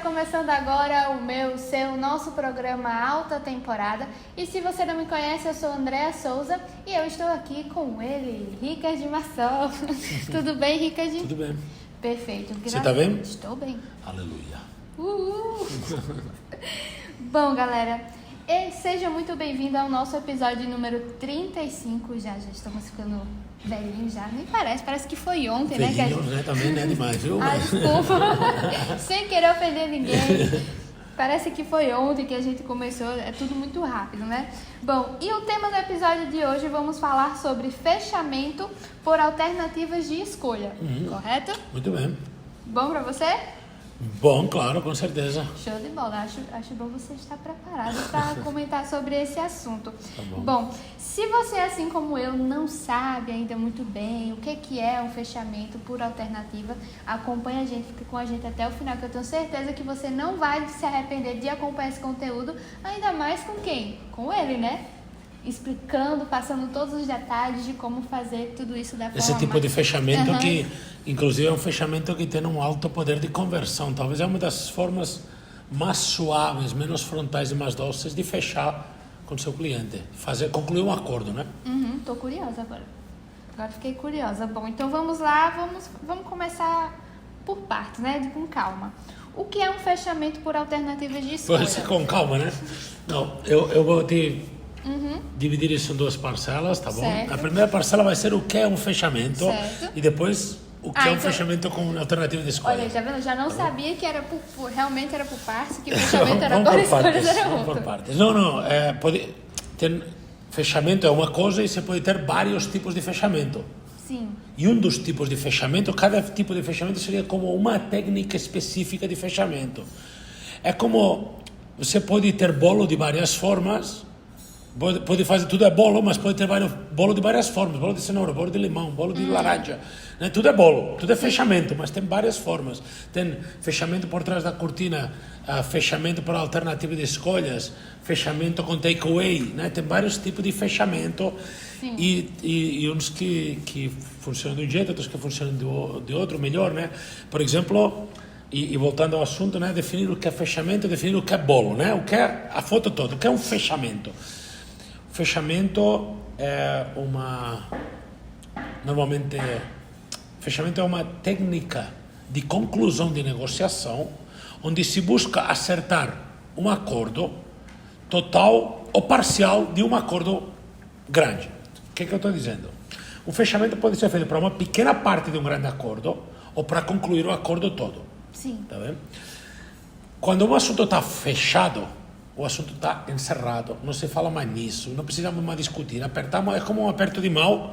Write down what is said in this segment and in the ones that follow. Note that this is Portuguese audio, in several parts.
começando agora o meu, seu, nosso programa Alta Temporada. E se você não me conhece, eu sou Andréa Souza e eu estou aqui com ele, Ricardo Massol. Tudo bem, Ricardo? Tudo bem. Perfeito. Você está bem? Estou bem. Aleluia. Bom, galera, seja muito bem-vindo ao nosso episódio número 35. Já estamos ficando velhinhos já, nem parece que foi ontem, Velhinho, né? né? Também não é demais, viu? Desculpa, sem querer ofender ninguém. Parece que foi ontem que a gente começou, é tudo muito rápido, né? Bom, e o tema do episódio de hoje, vamos falar sobre fechamento por alternativas de escolha, correto? Muito bem. Bom pra você? Bom, claro, com certeza. Show de bola, acho bom você estar preparado para comentar sobre esse assunto. Tá bom. Bom, se você, assim como eu, não sabe ainda muito bem o que é um fechamento por alternativa, acompanha a gente, fica com a gente até o final, que eu tenho certeza que você não vai se arrepender de acompanhar esse conteúdo, ainda mais com quem? Com ele, né? Explicando, passando todos os detalhes de como fazer tudo isso da forma Esse tipo de fechamento mais... que, inclusive, é um fechamento que tem um alto poder de conversão. Talvez é uma das formas mais suaves, menos frontais e mais doces de fechar com seu cliente. Concluir um acordo, né? Tô curiosa agora. Agora fiquei curiosa. Bom, então vamos lá, vamos começar por partes, né? Com calma. O que é um fechamento por alternativas de escolha? Pode ser com calma, né? Não, eu vou te dividir isso em duas parcelas, tá bom? Certo. A primeira parcela vai ser o que é um fechamento. Certo. E depois o que é um então... fechamento com alternativa de escolha. Olha, tá vendo? Eu já não sabia que era realmente era por partes, que o fechamento era por escolhas, era Vamos por outro. partes. Não, fechamento é uma coisa e você pode ter vários tipos de fechamento. Sim. E um dos tipos de fechamento, cada tipo de fechamento seria como uma técnica específica de fechamento. É como você pode ter bolo de várias formas, pode fazer tudo é bolo, mas pode ter bolo de várias formas, bolo de cenoura, bolo de limão, bolo de laranja, né? Tudo é bolo, tudo é fechamento, mas tem várias formas. Tem fechamento por trás da cortina, fechamento por alternativa de escolhas, fechamento com takeaway, né? Tem vários tipos de fechamento. Sim. E uns que funcionam de um jeito, outros que funcionam de outro, melhor, né? Por exemplo, e voltando ao assunto, né? Definir o que é fechamento, definir o que é bolo, né? O que é a foto toda, o que é um fechamento. Fechamento é uma técnica de conclusão de negociação onde se busca acertar um acordo total ou parcial de um acordo grande. O que eu estou dizendo? O fechamento pode ser feito para uma pequena parte de um grande acordo ou para concluir o acordo todo. Sim. Tá vendo? Quando um assunto está fechado, o assunto está encerrado, não se fala mais nisso, não precisamos mais discutir. Apertamos, é como um aperto de mão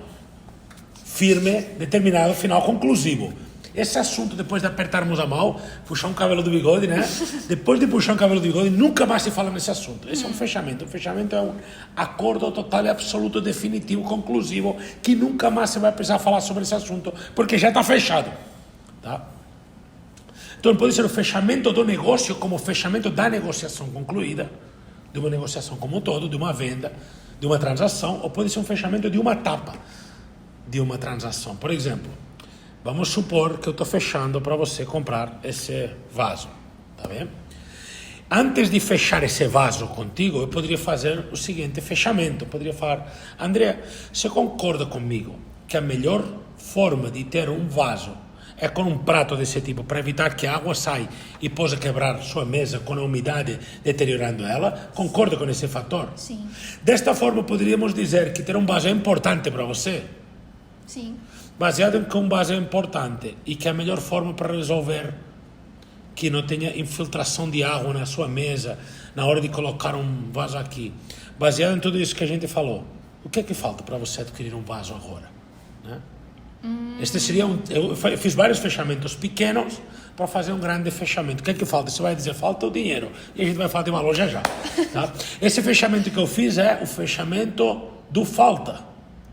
firme, determinado, final, conclusivo. Esse assunto, depois de apertarmos a mão, puxar um cabelo do bigode, né? Depois de puxar um cabelo do bigode, nunca mais se fala nesse assunto. Esse é um fechamento. O fechamento é um acordo total e absoluto, definitivo, conclusivo, que nunca mais se vai precisar falar sobre esse assunto, porque já está fechado. Tá? Então pode ser o fechamento do negócio como o fechamento da negociação concluída, de uma negociação como um todo, de uma venda, de uma transação, ou pode ser um fechamento de uma etapa de uma transação. Por exemplo, vamos supor que eu estou fechando para você comprar esse vaso, tá bem? Antes de fechar esse vaso contigo, eu poderia fazer o seguinte fechamento. Eu poderia falar: André, você concorda comigo que a melhor forma de ter um vaso é com um prato desse tipo, para evitar que a água saia e possa quebrar sua mesa com a umidade, deteriorando ela? Concorda com esse fator? Sim. Desta forma, poderíamos dizer que ter um vaso é importante para você? Sim. Baseado em que um vaso é importante e que é a melhor forma para resolver que não tenha infiltração de água na sua mesa na hora de colocar um vaso aqui. Baseado em tudo isso que a gente falou, o que é que falta para você adquirir um vaso agora? Né? Este seria eu fiz vários fechamentos pequenos para fazer um grande fechamento. O que é que falta? Você vai dizer, falta o dinheiro. E a gente vai falar de uma loja já. Tá? Esse fechamento que eu fiz é o fechamento do falta.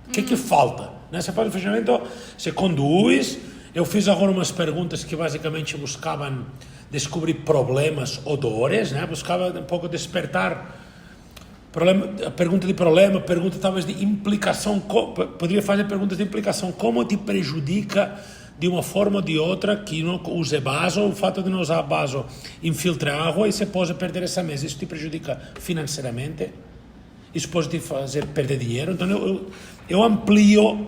O que é que falta? Né? Você faz o fechamento, você conduz. Eu fiz agora umas perguntas que basicamente buscavam descobrir problemas ou dores, né? Buscava um pouco despertar pergunta de problema, pergunta talvez de implicação, poderia fazer perguntas de implicação, como te prejudica de uma forma ou de outra que não use vaso, o fato de não usar vaso infiltra água e você pode perder essa mesa. Isso te prejudica financeiramente, isso pode te fazer perder dinheiro. Então eu amplio,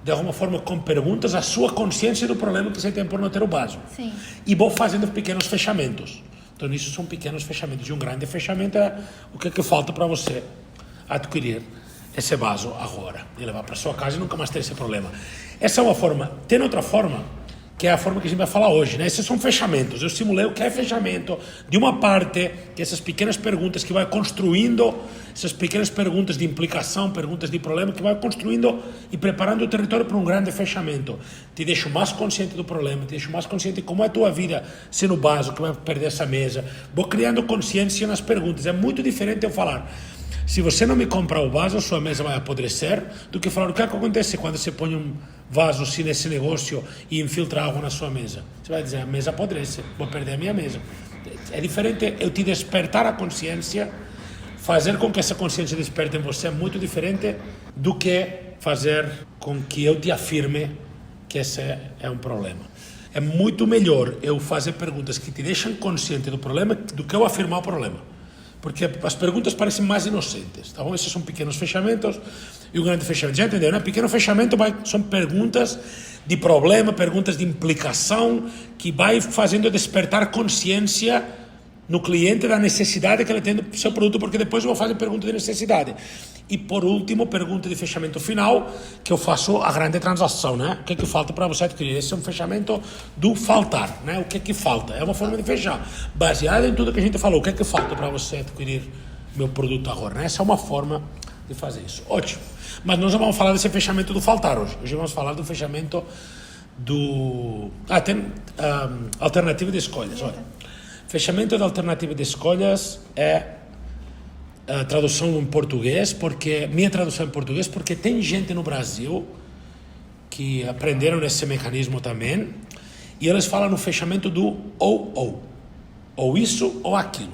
de alguma forma, com perguntas, a sua consciência do problema que você tem por não ter o vaso. Sim. E vou fazendo pequenos fechamentos. Então isso são pequenos fechamentos. E um grande fechamento é o que falta para você adquirir esse vaso agora e levar para sua casa e nunca mais ter esse problema. Essa é uma forma. Tem outra forma, que é a forma que a gente vai falar hoje, né? Esses são fechamentos. Eu simulei o que é fechamento de uma parte, que essas pequenas perguntas que vai construindo, essas pequenas perguntas de implicação, perguntas de problema, que vai construindo e preparando o território para um grande fechamento. Te deixo mais consciente do problema, te deixo mais consciente de como é a tua vida sendo vaso, que vai perder essa mesa. Vou criando consciência nas perguntas. É muito diferente eu falar: se você não me comprar o vaso, sua mesa vai apodrecer, do que falar o que acontece quando você põe um vaso assim nesse negócio e infiltra água na sua mesa. Você vai dizer: a mesa apodrece, vou perder a minha mesa. É diferente eu te despertar a consciência, fazer com que essa consciência desperte em você é muito diferente do que fazer com que eu te afirme que esse é um problema. É muito melhor eu fazer perguntas que te deixam consciente do problema do que eu afirmar o problema. Porque as perguntas parecem mais inocentes, tá bom? Esses são pequenos fechamentos e o grande fechamento. Já entendeu, né? Pequeno fechamento são perguntas de problema, perguntas de implicação, que vai fazendo despertar consciência no cliente da necessidade que ele tem do seu produto, porque depois eu vou fazer pergunta de necessidade. E por último, pergunta de fechamento final, que eu faço a grande transação, né? O que falta para você adquirir? Esse é um fechamento do faltar, né? O que falta? É uma forma de fechar. Baseado em tudo que a gente falou, o que falta para você adquirir meu produto agora, né? Essa é uma forma de fazer isso. Ótimo. Mas nós não vamos falar desse fechamento do faltar hoje. Hoje vamos falar do fechamento do... tem alternativa de escolhas. Olha, fechamento da alternativa de escolhas é a tradução em português, minha tradução em português, porque tem gente no Brasil que aprenderam esse mecanismo também, e eles falam no fechamento do ou isso ou aquilo,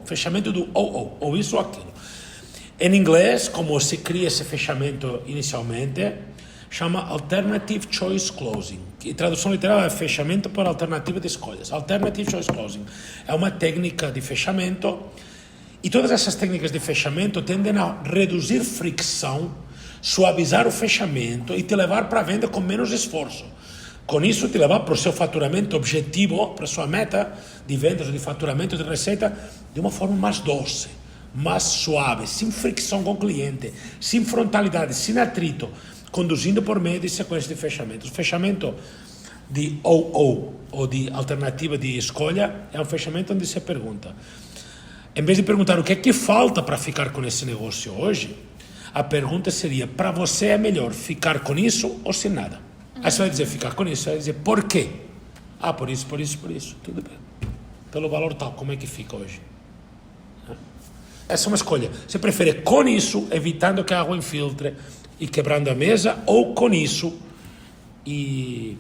fechamento do ou isso ou aquilo. Em inglês, como se cria esse fechamento inicialmente, chama Alternative Choice Closing, que tradução literal é fechamento por alternativa de escolhas. Alternative Choice Closing é uma técnica de fechamento. E todas essas técnicas de fechamento tendem a reduzir fricção, suavizar o fechamento e te levar para a venda com menos esforço. Com isso, te levar para o seu faturamento objetivo, para a sua meta de vendas ou de faturamento de receita, de uma forma mais doce, mais suave, sem fricção com o cliente, sem frontalidade, sem atrito, conduzindo por meio de sequência de fechamentos. O fechamento de ou de alternativa de escolha é um fechamento onde você pergunta. Em vez de perguntar o que é que falta para ficar com esse negócio hoje, a pergunta seria: para você é melhor ficar com isso ou sem nada? Aí você vai dizer ficar com isso, você vai dizer por quê? Por isso, tudo bem. Pelo valor tal, como é que fica hoje? Essa é uma escolha. Você prefere com isso, evitando que a água infiltre e quebrando a mesa, ou com isso e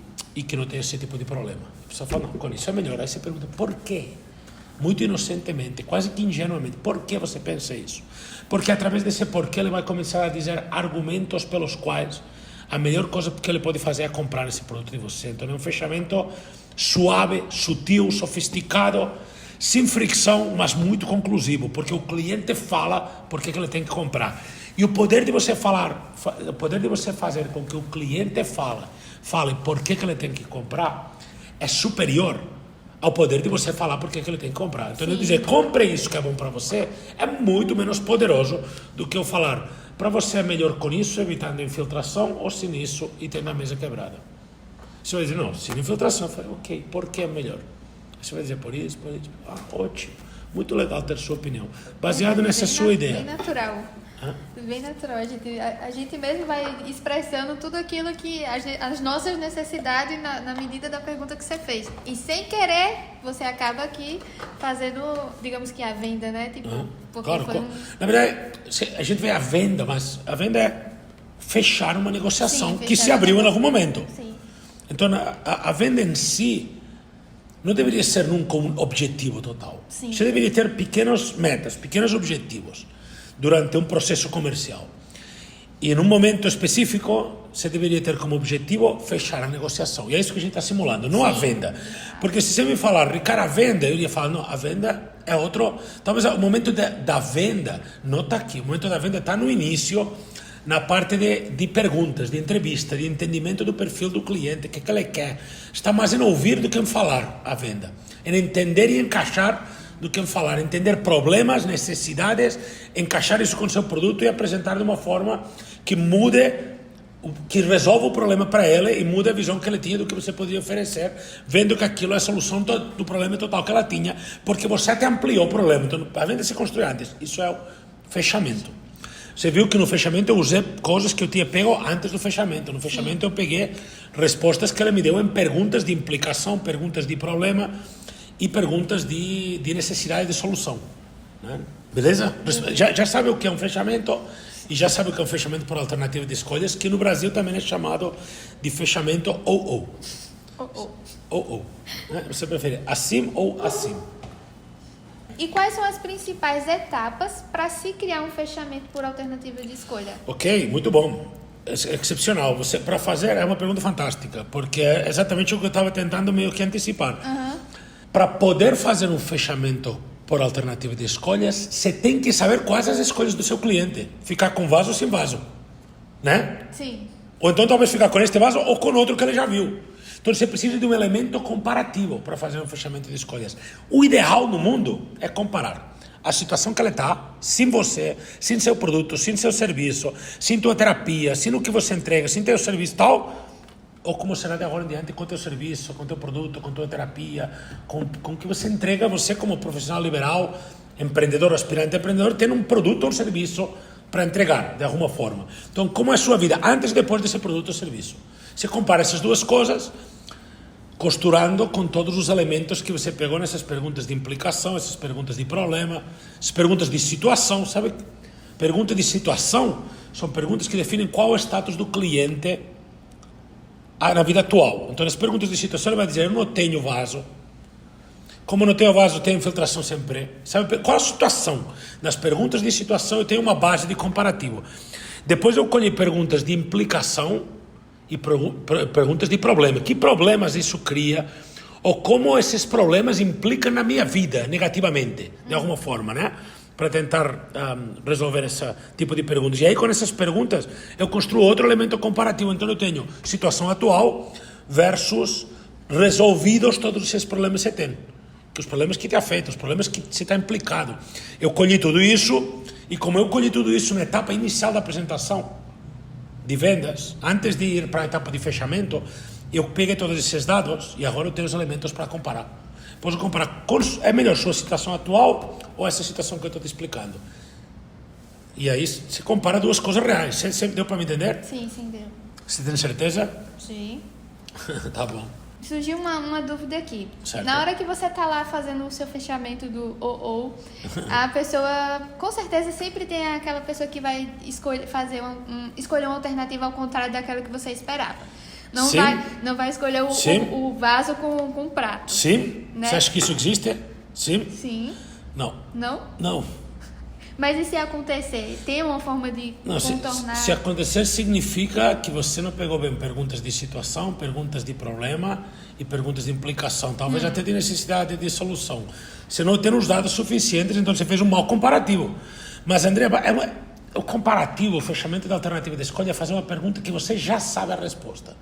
que não tenha esse tipo de problema? A pessoa fala: não, com isso é melhor. Aí você pergunta por quê? Muito inocentemente, quase que ingenuamente. Por que você pensa isso? Porque através desse porquê ele vai começar a dizer argumentos pelos quais a melhor coisa que ele pode fazer é comprar esse produto de você. Então é um fechamento suave, sutil, sofisticado, sem fricção, mas muito conclusivo, porque o cliente fala por que ele tem que comprar. E o poder de você falar, o poder de você fazer com que o cliente fale por que ele tem que comprar, é superior ao poder de você falar por que ele tem que comprar. Então, eu dizer, compre isso que é bom para você, é muito menos poderoso do que eu falar, para você é melhor com isso, evitando infiltração, ou sem isso e tendo a mesa quebrada. Você vai dizer, não, sem infiltração. Eu falei, ok, por que é melhor? Você vai dizer, por isso. Ótimo, muito legal ter sua opinião, baseado nessa sua ideia. Bem natural. Bem natural, a gente mesmo vai expressando tudo aquilo que as nossas necessidades na medida da pergunta que você fez. E sem querer, você acaba aqui fazendo, digamos que a venda, né? Claro, na verdade, a gente vê a venda, mas a venda é fechar uma negociação que se abriu em algum momento. Sim. Então, a venda em si não deveria ser nunca um objetivo total. Sim. Você deveria ter pequenas metas, pequenos objetivos durante um processo comercial. E em um momento específico, você deveria ter como objetivo fechar a negociação. E é isso que a gente está simulando, não a venda. Porque se você me falar, Ricardo, a venda, eu iria falar, não, a venda é outro... Talvez o momento da venda não está aqui. O momento da venda está no início, na parte de perguntas, de entrevista, de entendimento do perfil do cliente, o que ele quer. Está mais em ouvir do que em falar a venda. Em entender e encaixar do que em falar. Entender problemas, necessidades, encaixar isso com o seu produto e apresentar de uma forma que mude, que resolva o problema para ele e mude a visão que ele tinha do que você poderia oferecer, vendo que aquilo é a solução do problema total que ela tinha, porque você até ampliou o problema. Então, a venda se constrói antes. Isso é o fechamento. Você viu que no fechamento eu usei coisas que eu tinha pego antes do fechamento. No fechamento eu peguei respostas que ele me deu em perguntas de implicação, perguntas de problema e perguntas de necessidade de solução. Né? Beleza? Já sabe o que é um fechamento e já sabe o que é um fechamento por alternativa de escolhas, que no Brasil também é chamado de fechamento ou. Ou. Né? Você prefere assim ou assim? E quais são as principais etapas para se criar um fechamento por alternativa de escolha? Ok, muito bom. Excepcional. Para fazer, é uma pergunta fantástica, porque é exatamente o que eu estava tentando meio que antecipar. Para poder fazer um fechamento por alternativa de escolhas, você tem que saber quais as escolhas do seu cliente. Ficar com vaso ou sem vaso, né? Sim. Ou então talvez ficar com este vaso ou com outro que ele já viu. Então você precisa de um elemento comparativo para fazer um fechamento de escolhas. O ideal no mundo é comparar a situação que ele está, sem você, sem seu produto, sem seu serviço, sem tua terapia, sem o que você entrega, sem teu serviço e tal, ou como será de agora em diante com teu serviço, com teu produto, com tua terapia, com o que você entrega, você como profissional liberal, empreendedor, aspirante empreendedor, tem um produto ou um serviço para entregar, de alguma forma. Então, como é a sua vida antes e depois desse produto ou serviço? Você compara essas duas coisas, costurando com todos os elementos que você pegou nessas perguntas de implicação, essas perguntas de problema, essas perguntas de situação, sabe? Perguntas de situação são perguntas que definem qual é o status do cliente na vida atual. Então, nas perguntas de situação, ele vai dizer, eu não tenho vaso. Como não tenho vaso, tenho infiltração sempre. Sabe qual é a situação? Nas perguntas de situação, eu tenho uma base de comparativo. Depois eu colhi perguntas de implicação e perguntas de problema. Que problemas isso cria? Ou como esses problemas implicam na minha vida negativamente, de alguma forma, né? Para tentar resolver esse tipo de perguntas. E aí, com essas perguntas, eu construo outro elemento comparativo. Então, eu tenho situação atual versus resolvidos todos esses problemas que você tem. Os problemas que te afetam, os problemas que você está implicado. Eu colhi tudo isso, e como eu colhi tudo isso na etapa inicial da apresentação de vendas, antes de ir para a etapa de fechamento, eu peguei todos esses dados e agora eu tenho os elementos para comparar. Posso comparar é melhor sua situação atual ou essa situação que eu estou te explicando. E aí se compara duas coisas reais. Você deu para me entender? Sim, deu. Você tem certeza? Sim. Tá bom. Surgiu uma dúvida aqui. Certo. Na hora que você está lá fazendo o seu fechamento do ou, a pessoa, com certeza, sempre tem aquela pessoa que vai escolher uma alternativa ao contrário daquela que você esperava. Não vai escolher o vaso com o prato. Sim. Né? Você acha que isso existe? Sim. Sim. Não. Não? Não. Mas e se acontecer? Tem uma forma de contornar? Se acontecer, significa que você não pegou bem perguntas de situação, perguntas de problema e perguntas de implicação. Talvez até de necessidade de solução. Você não tem os dados suficientes, então você fez um mau comparativo. Mas, André, o comparativo, o fechamento da alternativa de escolha é fazer uma pergunta que você já sabe a resposta.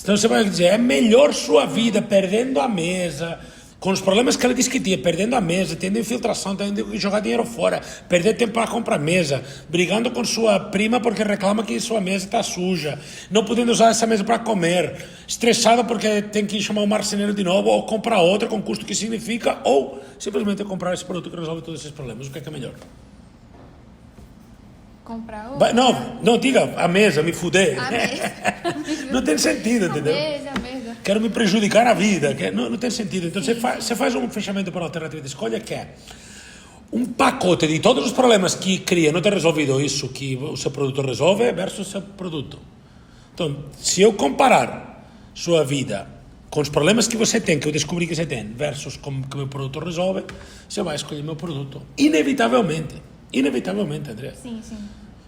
Então você vai dizer, é melhor sua vida perdendo a mesa, com os problemas que ela disse que tinha, perdendo a mesa, tendo infiltração, tendo que jogar dinheiro fora, perder tempo para comprar mesa, brigando com sua prima porque reclama que sua mesa está suja, não podendo usar essa mesa para comer, estressada porque tem que chamar o marceneiro de novo, ou comprar outra com custo que significa, ou simplesmente comprar esse produto que resolve todos esses problemas. O que é melhor? Comprar outra? Não, diga a mesa, me fuder. A mesa. Não tem sentido, entendeu? A mesa. Quero me prejudicar a vida. Não tem sentido. Então, você faz um fechamento por alternativa de escolha que é um pacote de todos os problemas que cria, não ter resolvido isso que o seu produto resolve versus o seu produto. Então, se eu comparar sua vida com os problemas que você tem, que eu descobri que você tem, versus como que o meu produto resolve, você vai escolher meu produto. Inevitavelmente, André. Sim.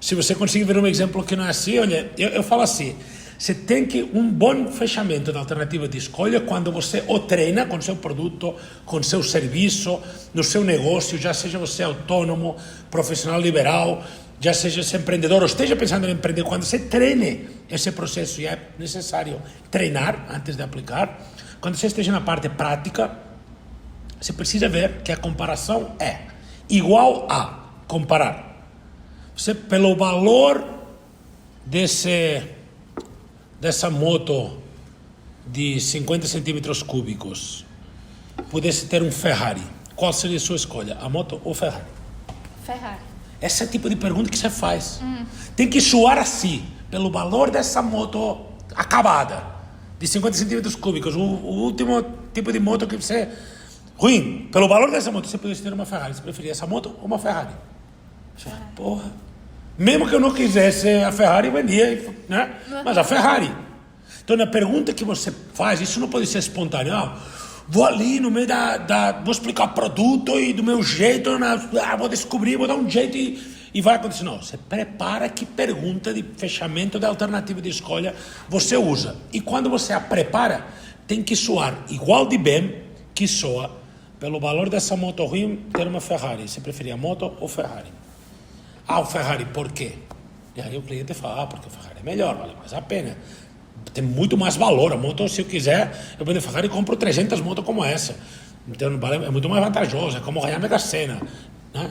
Se você conseguir ver um exemplo que não é assim, olha, eu falo assim, você tem que um bom fechamento da alternativa de escolha quando você o treina com seu produto, com seu serviço, no seu negócio, já seja você autônomo, profissional liberal, já seja você empreendedor ou esteja pensando em empreender, quando você treine esse processo, e é necessário treinar antes de aplicar, quando você esteja na parte prática, você precisa ver que a comparação é igual a comparar. Você, pelo valor dessa moto de 50 centímetros cúbicos, pudesse ter um Ferrari, qual seria a sua escolha? A moto ou Ferrari? Ferrari. Esse é o tipo de pergunta que você faz. Tem que soar assim, pelo valor dessa moto acabada, de 50 centímetros cúbicos, o último tipo de moto que você... Ruim, pelo valor dessa moto, você pudesse ter uma Ferrari. Você preferia essa moto ou uma Ferrari? Porra. Mesmo que eu não quisesse a Ferrari, eu vendia, né? Mas a Ferrari. Então, na pergunta que você faz, isso não pode ser espontâneo. Vou ali no meio vou explicar o produto e do meu jeito, vou descobrir, vou dar um jeito e vai acontecer. Não, você prepara que pergunta de fechamento da alternativa de escolha você usa. E quando você a prepara, tem que soar igual de bem que soa pelo valor dessa moto ruim ter uma Ferrari. Você preferia moto ou Ferrari? O Ferrari, por quê? E aí o cliente fala, porque o Ferrari é melhor, vale mais a pena. Tem muito mais valor. A moto, se eu quiser, eu vendo Ferrari e compro 300 motos como essa. Então é muito mais vantajoso, é como ganhar a Mega Sena. Né?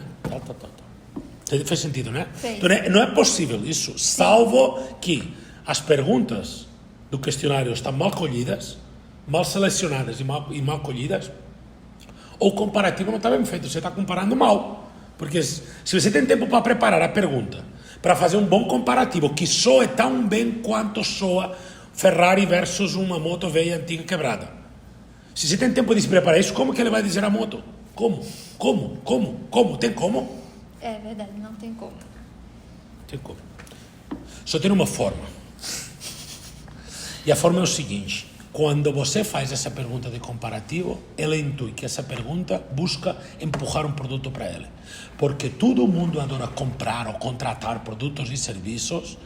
Faz sentido, né? Sim. Então não é possível isso, salvo que as perguntas do questionário estão mal colhidas, mal selecionadas e mal colhidas, ou o comparativo não está bem feito, você está comparando mal. Porque se você tem tempo para preparar a pergunta, para fazer um bom comparativo, que soe tão bem quanto soa Ferrari versus uma moto velha, antiga, quebrada. Se você tem tempo de se preparar isso, como que ele vai dizer a moto? Como? Tem como? É verdade, não tem como. Tem como. Só tem uma forma. E a forma é o seguinte. Quando você faz essa pergunta de comparativo, ela intui que essa pergunta busca empurrar um produto para ele. Porque todo mundo adora comprar ou contratar produtos e serviços,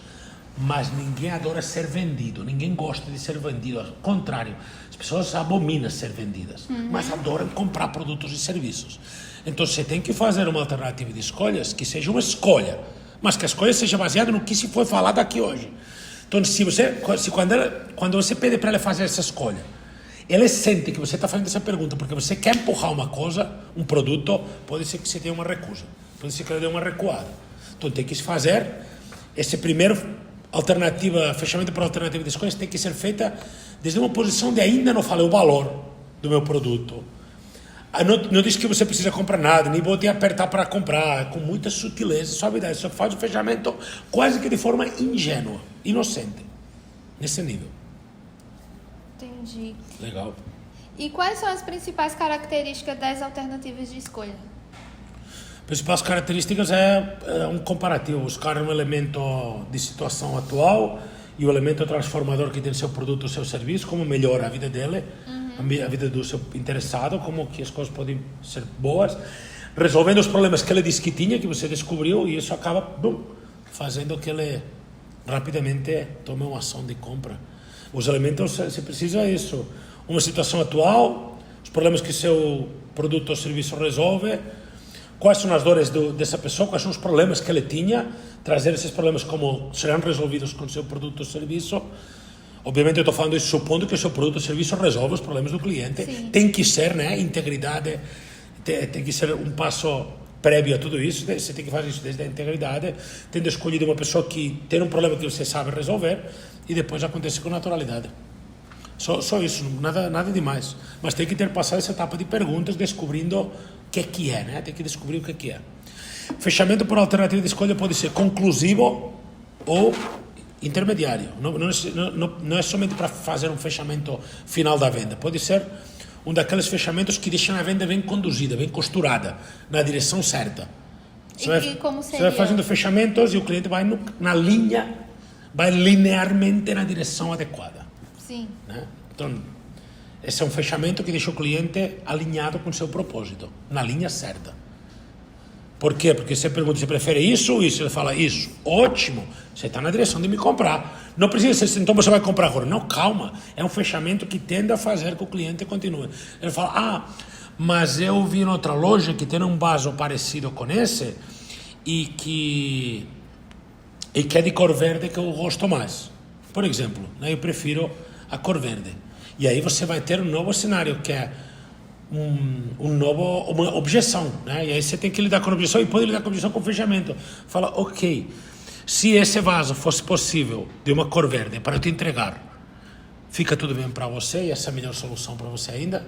mas ninguém adora ser vendido, ninguém gosta de ser vendido. Ao contrário, as pessoas abominam ser vendidas, mas adoram comprar produtos e serviços. Então você tem que fazer uma alternativa de escolhas que seja uma escolha, mas que a escolha seja baseada no que se foi falado aqui hoje. Então, quando você pede para ela fazer essa escolha, ele sente que você está fazendo essa pergunta porque você quer empurrar uma coisa, um produto, pode ser que você tenha uma recusa, pode ser que ela dê uma recuada. Então, tem que se fazer esse primeiro fechamento para alternativa de escolhas tem que ser feita desde uma posição de ainda não falei o valor do meu produto. Não diz que você precisa comprar nada, nem vou te apertar para comprar, com muita sutileza e suavidade. Só faz o fechamento quase que de forma ingênua, inocente, nesse nível. Entendi. Legal. E quais são as principais características das alternativas de escolha? As principais características é um comparativo, buscar um elemento de situação atual e o elemento transformador que tem no seu produto ou seu serviço, como melhora a vida dele, a vida do seu interessado, como que as coisas podem ser boas, resolvendo os problemas que ele disse que tinha, que você descobriu, e isso acaba fazendo que ele rapidamente tome uma ação de compra. Os elementos, você precisa isso, uma situação atual, os problemas que seu produto ou serviço resolve, quais são as dores dessa pessoa, quais são os problemas que ele tinha, trazer esses problemas como serão resolvidos com o seu produto ou serviço. Obviamente eu estou falando isso supondo que o seu produto ou serviço resolve os problemas do cliente. Sim. Tem que ser, né, integridade, tem que ser um passo prévio a tudo isso, você tem que fazer isso desde a integridade, tendo escolhido uma pessoa que tem um problema que você sabe resolver e depois acontece com naturalidade. Só isso, nada demais. Mas tem que ter passado essa etapa de perguntas, descobrindo o que é, né? Tem que descobrir o que é. Fechamento por alternativa de escolha pode ser conclusivo ou intermediário. Não é somente para fazer um fechamento final da venda. Pode ser um daqueles fechamentos que deixam a venda bem conduzida, bem costurada, na direção certa. Como seria? Você vai fazendo fechamentos e o cliente vai na linha, vai linearmente na direção adequada. Sim. Né? Então, esse é um fechamento que deixa o cliente alinhado com o seu propósito, na linha certa. Por quê? Porque você pergunta, você prefere isso ou isso? Ele fala, isso. Ótimo, você está na direção de me comprar. Não precisa ser, então você vai comprar agora. Não, calma. É um fechamento que tende a fazer com que o cliente continue. Ele fala, mas eu vi em outra loja que tem um vaso parecido com esse e que é de cor verde que eu gosto mais. Por exemplo, né, eu prefiro a cor verde. E aí você vai ter um novo cenário, que é uma objeção, né? E aí você tem que lidar com a objeção e pode lidar com a objeção com o fechamento. Fala, ok, se esse vaso fosse possível de uma cor verde para eu te entregar, fica tudo bem para você e essa é a melhor solução para você ainda?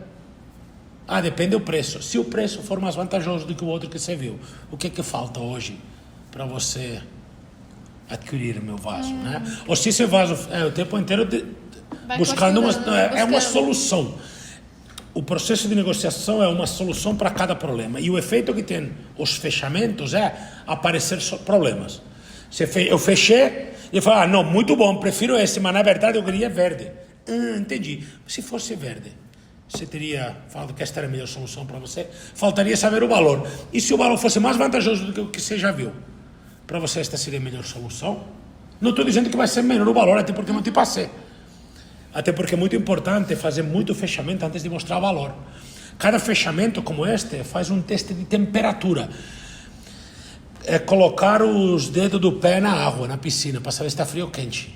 Depende do preço. Se o preço for mais vantajoso do que o outro que você viu, o que falta hoje para você adquirir meu vaso, né? Ou se esse vaso o tempo inteiro buscando uma solução. O processo de negociação é uma solução para cada problema. E o efeito que tem os fechamentos é aparecer problemas. Eu fechei e falei, não, muito bom, prefiro esse, mas na verdade eu queria verde. Entendi. Se fosse verde, você teria falado que esta era a melhor solução para você? Faltaria saber o valor. E se o valor fosse mais vantajoso do que o que você já viu? Para você esta seria a melhor solução? Não estou dizendo que vai ser menor o valor, até porque não te passei. Até porque é muito importante fazer muito fechamento antes de mostrar valor. Cada fechamento como este faz um teste de temperatura. É colocar os dedos do pé na água, na piscina, para saber se está frio ou quente.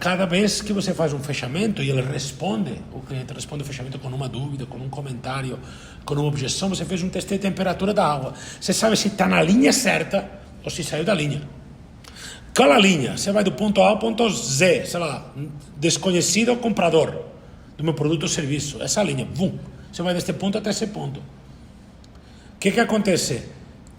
Cada vez que você faz um fechamento e ele responde, o cliente responde o fechamento com uma dúvida, com um comentário, com uma objeção, você fez um teste de temperatura da água. Você sabe se está na linha certa ou se saiu da linha. Qual a linha? Você vai do ponto A ao ponto Z, sei lá, desconhecido ao comprador do meu produto ou serviço. Essa linha, você vai deste ponto até esse ponto. O que acontece?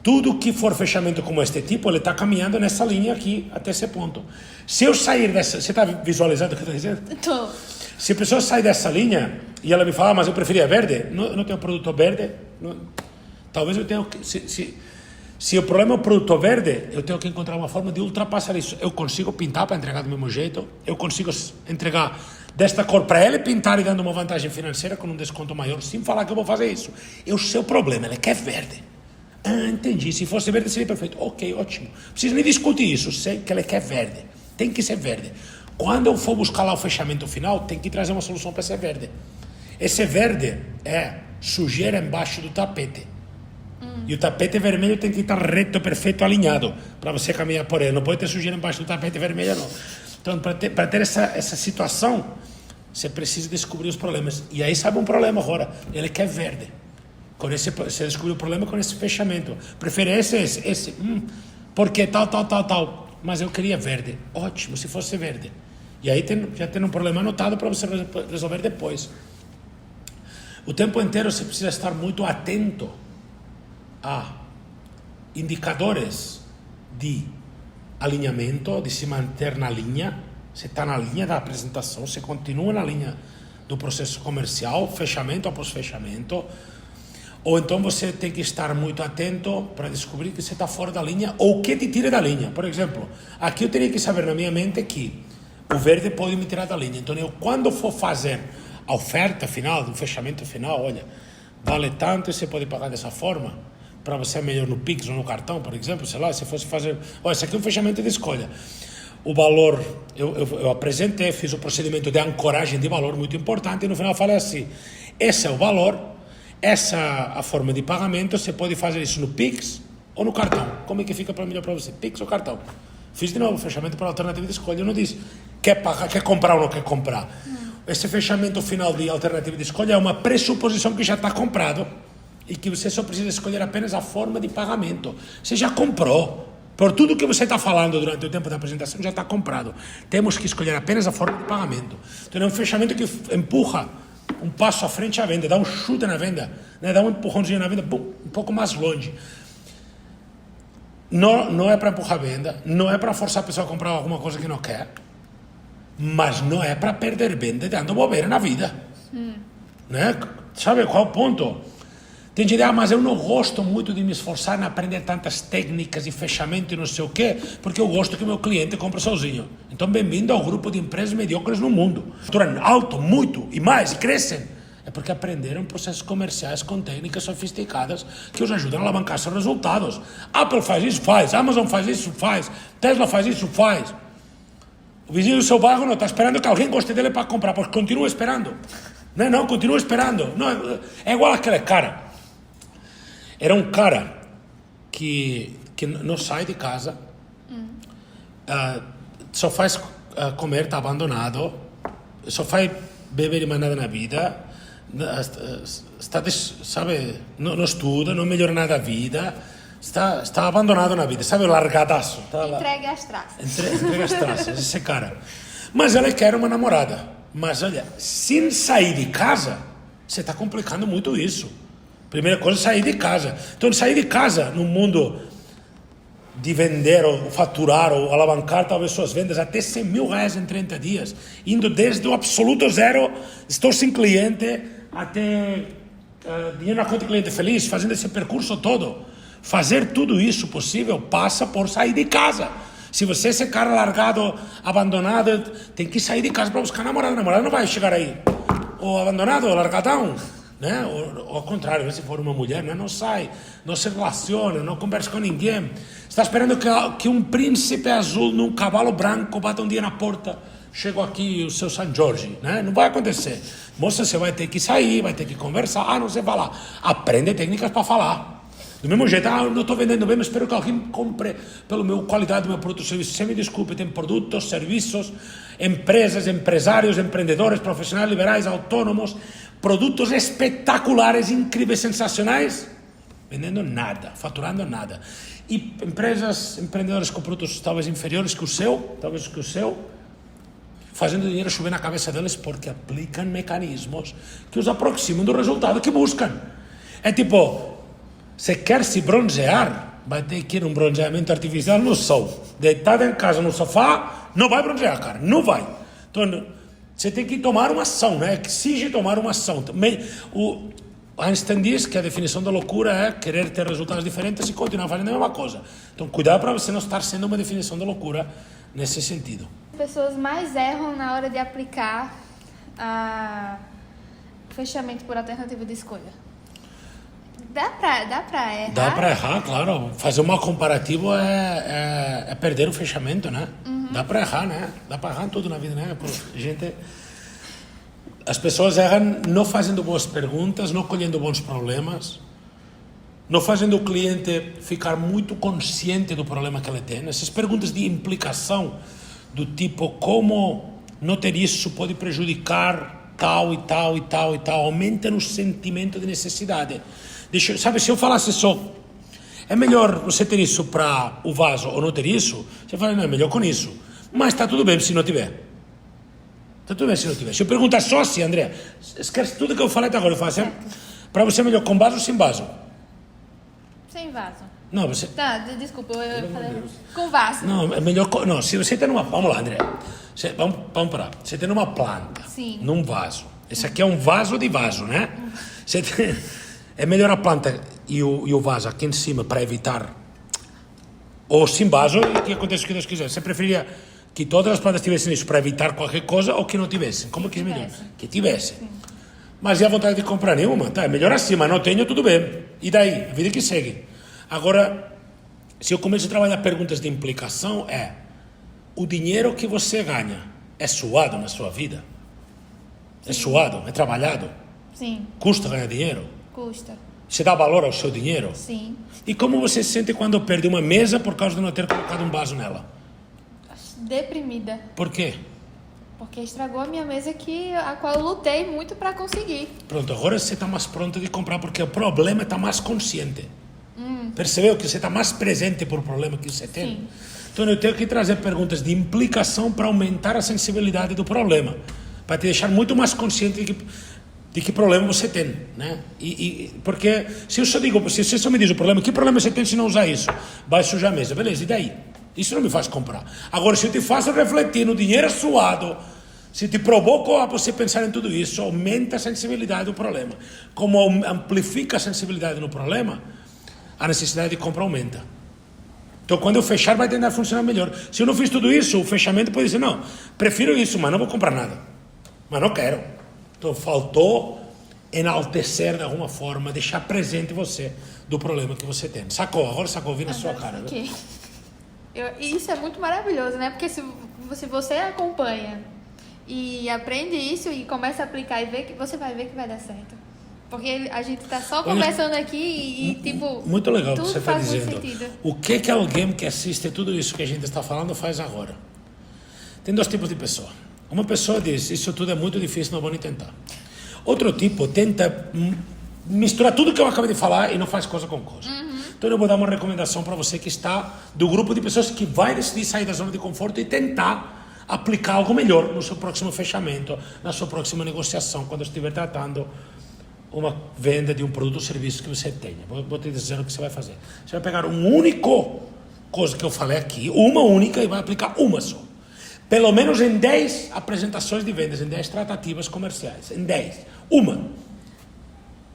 Tudo que for fechamento como este tipo, ele está caminhando nessa linha aqui até esse ponto. Se eu sair dessa... Você está visualizando o que eu estou dizendo? Estou. Se a pessoa sair dessa linha e ela me fala, mas eu preferia verde, eu não tenho produto verde, talvez eu tenha... Se o problema é o produto verde, eu tenho que encontrar uma forma de ultrapassar isso. Eu consigo pintar para entregar do mesmo jeito, eu consigo entregar desta cor para ele pintar e dando uma vantagem financeira com um desconto maior, sem falar que eu vou fazer isso. É o seu problema, ele quer verde. Entendi, se fosse verde seria perfeito. Ok, ótimo. Não precisa nem discutir isso, sei que ele quer verde. Tem que ser verde. Quando eu for buscar lá o fechamento final, tem que trazer uma solução para ser verde. Esse verde é sujeira embaixo do tapete. E o tapete vermelho tem que estar reto, perfeito, alinhado para você caminhar por ele. Não pode ter sujeira embaixo do tapete vermelho, não. Então, para ter essa situação, você precisa descobrir os problemas. E aí sabe um problema agora, ele quer verde. Você descobriu o problema com esse fechamento. Prefere esse. Porque tal. Mas eu queria verde. Ótimo, se fosse verde. E aí já tem um problema anotado para você resolver depois. O tempo inteiro você precisa estar muito atento a indicadores de alinhamento, de se manter na linha. Você está na linha da apresentação, você continua na linha do processo comercial, fechamento após fechamento. Ou então você tem que estar muito atento para descobrir que você está fora da linha ou que te tira da linha. Por exemplo, aqui eu teria que saber na minha mente que o verde pode me tirar da linha. Então, quando for fazer a oferta final, do fechamento final, olha, vale tanto e você pode pagar dessa forma, para você é melhor no Pix ou no cartão, por exemplo, sei lá, se fosse fazer... Olha, esse aqui é um fechamento de escolha. O valor, eu apresentei, fiz o procedimento de ancoragem de valor muito importante e no final eu falei assim, esse é o valor, essa é a forma de pagamento, você pode fazer isso no Pix ou no cartão. Como é que fica melhor para você? Pix ou cartão? Fiz de novo o fechamento para alternativa de escolha. Eu não disse, quer comprar ou não quer comprar. Esse fechamento final de alternativa de escolha é uma pressuposição que já está comprado e que você só precisa escolher apenas a forma de pagamento. Você já comprou. Por tudo que você está falando durante o tempo da apresentação, já está comprado. Temos que escolher apenas a forma de pagamento. Então é um fechamento que empurra um passo à frente à venda, dá um chute na venda, né? Dá um empurrãozinho na venda, um pouco mais longe. Não é para empurrar a venda, não é para forçar a pessoa a comprar alguma coisa que não quer, mas não é para perder venda dando bobeira na vida. Né? Sabe qual é o ponto? Tem gente, mas eu não gosto muito de me esforçar em aprender tantas técnicas de fechamento e não sei o quê, porque eu gosto que o meu cliente compre sozinho. Então, bem-vindo ao grupo de empresas medíocres no mundo. Faturam alto, muito, e mais, e crescem. É porque aprenderam processos comerciais com técnicas sofisticadas que os ajudam a alavancar seus resultados. Apple faz isso, faz. Amazon faz isso, faz. Tesla faz isso, faz. O vizinho do seu bairro não está esperando que alguém goste dele para comprar, porque continua esperando. Não, continua esperando. Não, é igual aquele cara. Era um cara que não sai de casa, só faz comer, está abandonado, só faz beber e mais nada na vida, sabe, não estuda, não melhora nada a vida, está abandonado na vida, sabe, largadaço. Entregue as traças. Entrega as traças, esse cara. Mas ele quer uma namorada. Mas olha, sem sair de casa, você está complicando muito isso. Primeira coisa, sair de casa. Então, sair de casa no mundo de vender ou faturar ou alavancar talvez suas vendas até 100 mil reais em 30 dias, indo desde o absoluto zero, estou sem cliente, até dinheiro na conta de cliente feliz, fazendo esse percurso todo. Fazer tudo isso possível passa por sair de casa. Se você é esse cara largado, abandonado, tem que sair de casa para buscar namorada. A namorada não vai chegar aí. Ou abandonado, ou largadão. Né? Ou ao contrário, se for uma mulher, né? Não sai, não se relaciona, não conversa com ninguém. Está esperando que um príncipe azul num cavalo branco bata um dia na porta. Chegou aqui o seu San Jorge, né? Não vai acontecer. Moça, você vai ter que sair, vai ter que conversar. Não sei falar. Aprende técnicas para falar. Do mesmo jeito, não estou vendendo bem, mas espero que alguém compre pela qualidade do meu produto ou serviço. Você me desculpe, tem produtos, serviços, empresas, empresários, empreendedores, profissionais, liberais, autônomos, produtos espetaculares, incríveis, sensacionais, vendendo nada, faturando nada. E empresas, empreendedores com produtos talvez inferiores que o seu, fazendo dinheiro chover na cabeça deles porque aplicam mecanismos que os aproximam do resultado que buscam. É tipo... Você quer se bronzear, vai ter que ir um bronzeamento artificial no sol. Deitado em casa no sofá, não vai bronzear, cara, não vai. Então, você tem que tomar uma ação, né? Exige tomar uma ação. O Einstein diz que a definição da loucura é querer ter resultados diferentes e continuar fazendo a mesma coisa. Então, cuidado para você não estar sendo uma definição da loucura nesse sentido. As pessoas mais erram na hora de aplicar o fechamento por alternativa de escolha. Dá pra errar? Dá pra errar, claro. Fazer uma comparativa é perder o fechamento, né? Uhum. Dá pra errar, né? Dá pra errar em tudo na vida, né? As pessoas erram não fazendo boas perguntas, não colhendo bons problemas, não fazendo o cliente ficar muito consciente do problema que ele tem. Essas perguntas de implicação, do tipo, como não ter isso pode prejudicar tal e tal e tal e tal, aumentam o sentimento de necessidade. Sabe, se eu falasse só, é melhor você ter isso para o vaso ou não ter isso, você fala, não, é melhor com isso. Mas está tudo bem se não tiver. Está tudo bem se não tiver. Se eu perguntar só assim, André, esquece tudo que eu falei até agora, eu falo assim, para você é melhor com vaso ou sem vaso? Sem vaso. Não, você... Tá, desculpa, eu falei com vaso. Não, é melhor... Não, se você tem uma... Vamos lá, André. Vamos parar. Você tem uma planta. Sim. Num vaso. Esse aqui é um vaso de vaso, né? Você tem... É melhor a planta e o vaso aqui em cima para evitar... Ou sem vaso, e que aconteça o que Deus quiser. Você preferia que todas as plantas tivessem isso para evitar qualquer coisa ou que não tivessem? Como que é melhor? Que tivessem. Sim. Mas e a vontade de comprar nenhuma? Tá, é melhor assim, mas não tenho, tudo bem. E daí? A vida que segue. Agora, se eu começo a trabalhar perguntas de implicação, o dinheiro que você ganha é suado na sua vida? Sim. É suado? É trabalhado? Sim. Custa ganhar dinheiro? Custa. Você dá valor ao seu dinheiro? Sim. E como você se sente quando perde uma mesa por causa de não ter colocado um vaso nela? Deprimida. Por quê? Porque estragou a minha mesa a qual eu lutei muito para conseguir. Pronto, agora você está mais pronto de comprar porque o problema está mais consciente. Percebeu que você está mais presente por o problema que você tem? Sim. Então eu tenho que trazer perguntas de implicação para aumentar a sensibilidade do problema, para te deixar muito mais consciente de que problema você tem, né? Porque se você só me diz o problema, que problema você tem se não usar isso? Vai sujar a mesa, beleza, e daí? Isso não me faz comprar. Agora, se eu te faço refletir no dinheiro suado, se te provoco a você pensar em tudo isso, aumenta a sensibilidade do problema. Como amplifica a sensibilidade no problema, a necessidade de compra aumenta. Então, quando eu fechar, vai tentar funcionar melhor. Se eu não fiz tudo isso, o fechamento pode dizer, não, prefiro isso, mas não vou comprar nada. Mas não quero. Então, faltou enaltecer de alguma forma, deixar presente você do problema que você tem. Sacou? Agora sacou, vi na sua cara. Okay. Isso é muito maravilhoso, né? Porque se você acompanha e aprende isso e começa a aplicar e ver que você vai ver que vai dar certo. Porque a gente tá só conversando aqui e tipo... Muito legal o que tudo você está faz muito dizendo. sentido. O que alguém que assiste tudo isso que a gente está falando faz agora? Tem dois tipos de pessoa. Uma pessoa diz, isso tudo é muito difícil, não vou nem tentar. Outro tipo tenta misturar tudo que eu acabei de falar e não faz coisa com coisa. Então eu vou dar uma recomendação para você que está do grupo de pessoas que vai decidir sair da zona de conforto e tentar aplicar algo melhor no seu próximo fechamento, na sua próxima negociação, quando estiver tratando uma venda de um produto ou serviço que você tenha. Vou te dizer o que você vai fazer. Você vai pegar uma única coisa que eu falei aqui, uma única, e vai aplicar uma só. Pelo menos em 10 apresentações de vendas, em 10 tratativas comerciais. Em 10. Uma.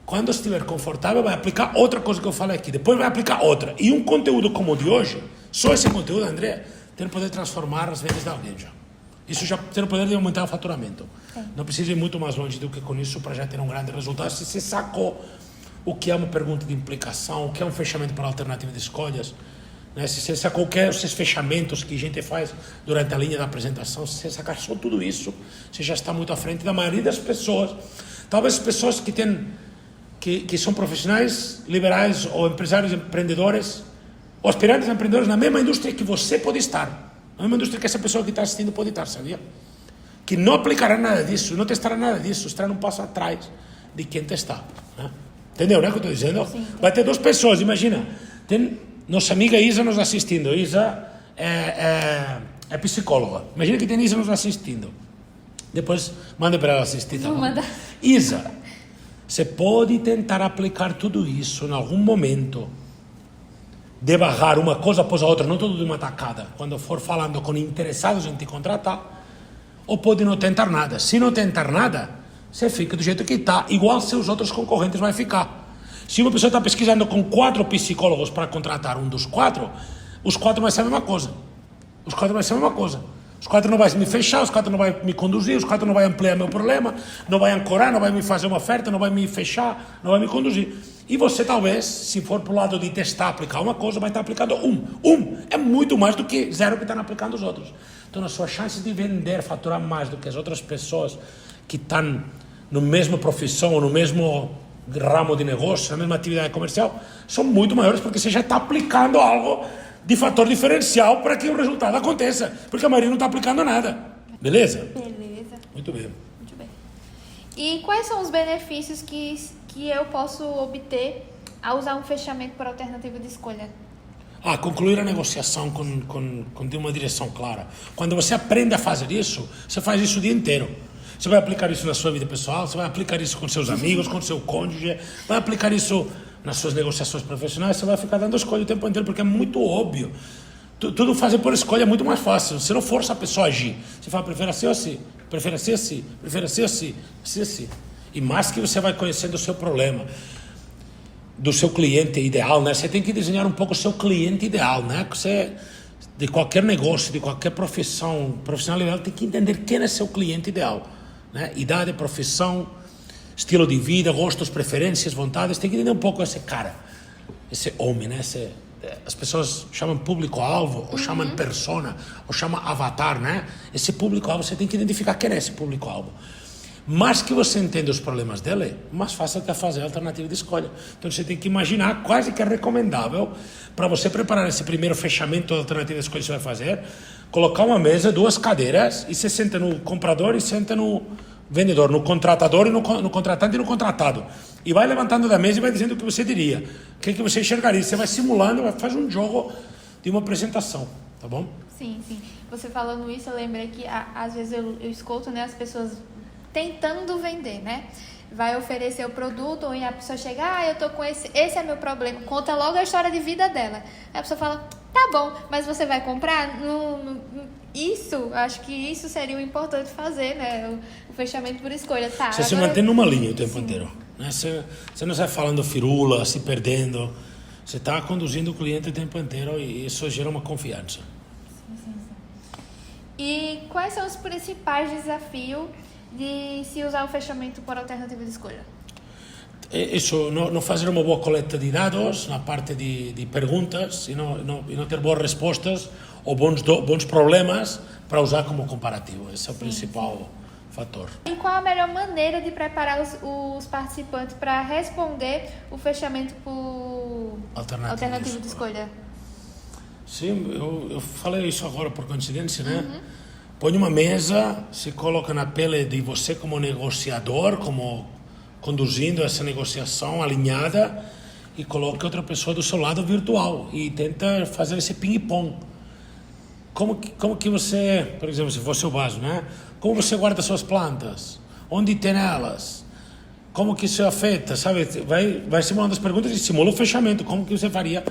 Quando estiver confortável, vai aplicar outra coisa que eu falei aqui. Depois vai aplicar outra. E um conteúdo como o de hoje, só esse conteúdo, André, tem o poder de transformar as vendas de alguém já. Isso já tem o poder de aumentar o faturamento. Não precisa ir muito mais longe do que com isso para já ter um grande resultado. Se você sacou o que é uma pergunta de implicação, o que é um fechamento para alternativa de escolhas, né? Se você sacou o que é esses fechamentos que a gente faz durante a linha da apresentação, se você sacar só tudo isso, você já está muito à frente da maioria das pessoas. Talvez pessoas que são profissionais liberais ou empresários empreendedores ou aspirantes a empreendedores na mesma indústria que você pode estar. Na mesma indústria que essa pessoa que está assistindo pode estar, sabia? Que não aplicará nada disso, não testará nada disso, estará um passo atrás de quem testar. Né? Entendeu, né, o que eu estou dizendo? Sim. Vai ter duas pessoas, imagina. Tem nossa amiga Isa nos assistindo. Isa é psicóloga. Imagina que tem Isa nos assistindo. Depois manda para ela assistir. Tá? Isa, você pode tentar aplicar tudo isso em algum momento, de barrar uma coisa após a outra, não tudo de uma tacada, quando for falando com interessados em te contratar, ou pode não tentar nada. Se não tentar nada, você fica do jeito que está, igual seus outros concorrentes vai ficar. Se uma pessoa está pesquisando com 4 psicólogos para contratar um dos 4, os 4 vai ser a mesma coisa. Os 4 vai ser a mesma coisa. Os 4 não vai me fechar, os 4 não vai me conduzir, os 4 não vai ampliar meu problema, não vai ancorar, não vai me fazer uma oferta, não vai me fechar, não vai me conduzir. E você talvez, se for para o lado de testar, aplicar uma coisa, vai estar aplicando um. É muito mais do que 0 que está aplicando os outros. Então, as suas chances de vender, faturar mais do que as outras pessoas que estão na mesma profissão ou no mesmo ramo de negócio, na mesma atividade comercial, são muito maiores porque você já está aplicando algo de fator diferencial para que o resultado aconteça, porque a maioria não está aplicando nada. Beleza? Beleza. Muito bem. Muito bem. E quais são os benefícios que eu posso obter ao usar um fechamento por alternativa de escolha? Concluir a negociação com uma direção clara. Quando você aprende a fazer isso, você faz isso o dia inteiro. Você vai aplicar isso na sua vida pessoal, você vai aplicar isso com seus amigos, com seu cônjuge, vai aplicar isso nas suas negociações profissionais, você vai ficar dando escolha o tempo inteiro, porque é muito óbvio. Tudo fazer por escolha é muito mais fácil. Você não força a pessoa a agir. Você fala, prefere assim ou assim, prefere assim, assim, prefere assim, assim, assim, assim. E mais que você vai conhecendo o seu problema, do seu cliente ideal, né? Você tem que desenhar um pouco o seu cliente ideal, né? Você, de qualquer negócio, de qualquer profissional ideal, tem que entender quem é seu cliente ideal, né? Idade, profissão, estilo de vida, gostos, preferências, vontades, tem que entender um pouco esse cara, esse homem, né? As pessoas chamam público-alvo, ou chamam persona, ou chamam avatar, né? Esse público-alvo, você tem que identificar quem é esse público-alvo. Mais que você entenda os problemas dele, mais fácil é fazer a alternativa de escolha. Então você tem que imaginar, quase que é recomendável, para você preparar esse primeiro fechamento da alternativa de escolha que você vai fazer, colocar uma mesa, 2 cadeiras, e você senta no comprador e senta no vendedor, no contratador e no contratante e no contratado. E vai levantando da mesa e vai dizendo o que você diria, o que você enxergaria. Você vai simulando, faz um jogo de uma apresentação, tá bom? Sim, sim. Você falando isso, eu lembrei que às vezes eu escuto, né, as pessoas tentando vender, né? Vai oferecer o produto, ou a pessoa chega, eu tô com esse é meu problema, conta logo a história de vida dela. Aí a pessoa fala, tá bom, mas você vai comprar? Isso, acho que isso seria o importante fazer, né? O fechamento por escolha, tá? Você se mantém numa linha o tempo inteiro, né? Você não sai falando firula, se perdendo, você está conduzindo o cliente o tempo inteiro e isso gera uma confiança. Sim. E quais são os principais desafios de se usar o fechamento por alternativa de escolha? Isso, não fazer uma boa coleta de dados na parte de perguntas e não ter boas respostas ou bons problemas para usar como comparativo. Esse é o principal fator. E qual a melhor maneira de preparar os participantes para responder o fechamento por alternativa de escolha? Sim, eu falei isso agora por coincidência, né? Põe uma mesa, se coloca na pele de você como negociador, como conduzindo essa negociação alinhada e coloca outra pessoa do seu lado virtual e tenta fazer esse ping-pong. Como que você, por exemplo, se fosse o vaso, né? Como você guarda suas plantas? Onde tem elas? Como que isso afeta, sabe? Vai simulando as perguntas e simula o fechamento. Como que você faria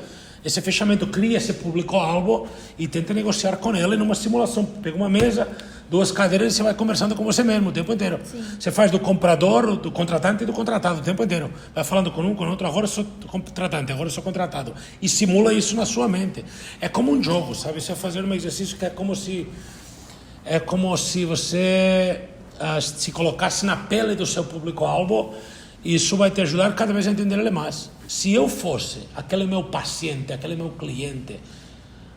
esse fechamento? Cria esse público-alvo e tenta negociar com ele numa simulação. Pega uma mesa, 2 cadeiras e você vai conversando com você mesmo o tempo inteiro. Sim. Você faz do comprador, do contratante e do contratado o tempo inteiro. Vai falando com um, com outro, agora eu sou contratante, agora eu sou contratado. E simula isso na sua mente. É como um jogo, sabe? Você vai fazer um exercício que é como se você se colocasse na pele do seu público-alvo e isso vai te ajudar cada vez a entender ele mais. Se eu fosse aquele meu paciente, aquele meu cliente,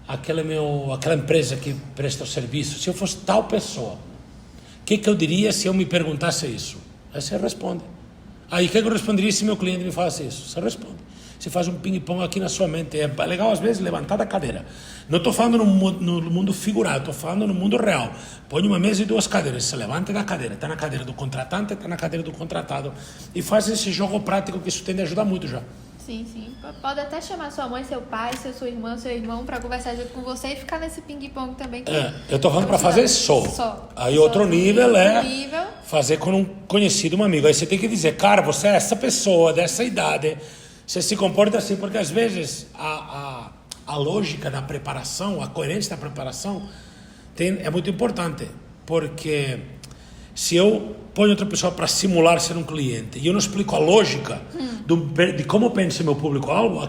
aquela empresa que presta o serviço, se eu fosse tal pessoa, o que eu diria se eu me perguntasse isso? Aí você responde. Aí o que eu responderia se meu cliente me falasse isso? Você responde. Você faz um ping-pong aqui na sua mente. É legal, às vezes, levantar da cadeira. Não estou falando no mundo figurado, estou falando no mundo real. Põe uma mesa e 2 cadeiras. Se levanta da cadeira. Está na cadeira do contratante, está na cadeira do contratado. E faz esse jogo prático que isso tende a ajudar muito já. Sim. Pode até chamar sua mãe, seu pai, sua irmã, seu irmão para conversar junto com você e ficar nesse ping-pong também. Eu estou falando para fazer só. Aí outro nível fazer com um conhecido, um amigo. Aí você tem que dizer, cara, você é essa pessoa, dessa idade, você se comporta assim, porque às vezes a lógica da preparação, a coerência da preparação é muito importante, porque se eu ponho outra pessoa para simular ser um cliente e eu não explico a lógica de como pensa meu público-alvo,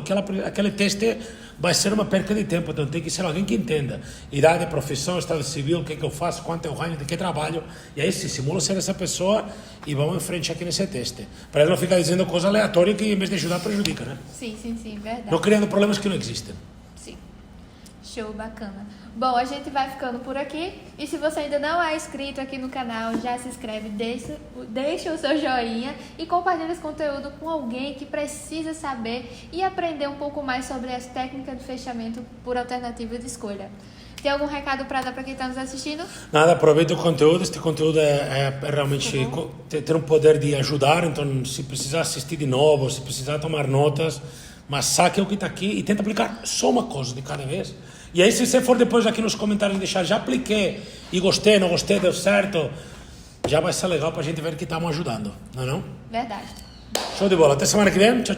aquele teste vai ser uma perca de tempo. Então tem que ser alguém que entenda idade, profissão, estado civil, o que eu faço, quanto eu ganho, de que trabalho, e aí se simula ser essa pessoa e vamos em frente aqui nesse teste, para ele não ficar dizendo coisa aleatória que em vez de ajudar prejudica, né? Sim, verdade. Não criando problemas que não existem. Sim. Show, bacana. Bom, a gente vai ficando por aqui. E se você ainda não é inscrito aqui no canal, já se inscreve, deixa o seu joinha e compartilha esse conteúdo com alguém que precisa saber e aprender um pouco mais sobre as técnicas de fechamento por alternativa de escolha. Tem algum recado para dar para quem está nos assistindo? Nada, aproveita o conteúdo. Este conteúdo é realmente ter um poder de ajudar. Então, se precisar assistir de novo, se precisar tomar notas, mas saque o que está aqui e tenta aplicar só uma coisa de cada vez. E aí, se você for depois aqui nos comentários deixar, já apliquei e gostei, não gostei, deu certo, já vai ser legal para a gente ver que estamos ajudando, não é não? Verdade. Show de bola. Até semana que vem. Tchau.